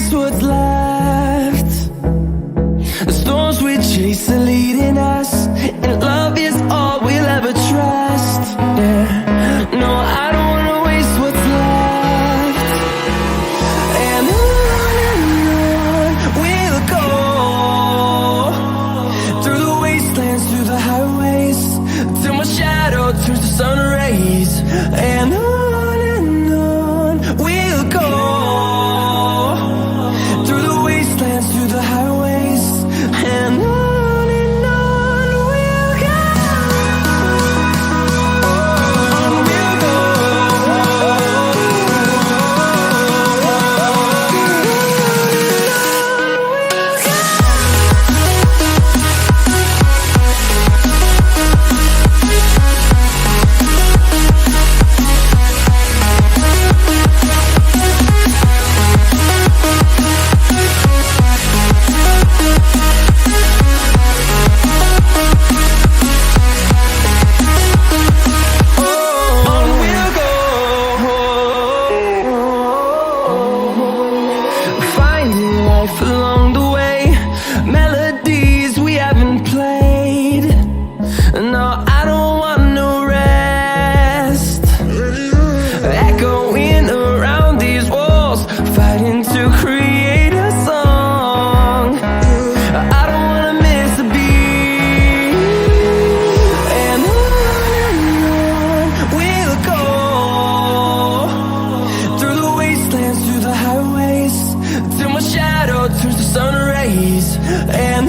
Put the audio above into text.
waste what's left. The storms we chase are leading us, and love is all we'll ever trust. Yeah, no, I don't wanna waste what's left. And on we'll go, through the wastelands, through the highways, till my shadow turns to sun rays. And on we'll go, through the wastelands, through the highways, and on we'll go. On we'll go. Along the way, melodies we haven't played. No, I don't want no rest. Echoing around these walls, fighting to create a song. I don't wanna miss a beat. And on we'll go, through the wastelands, through the highways, till my shadow turns to sun rays. And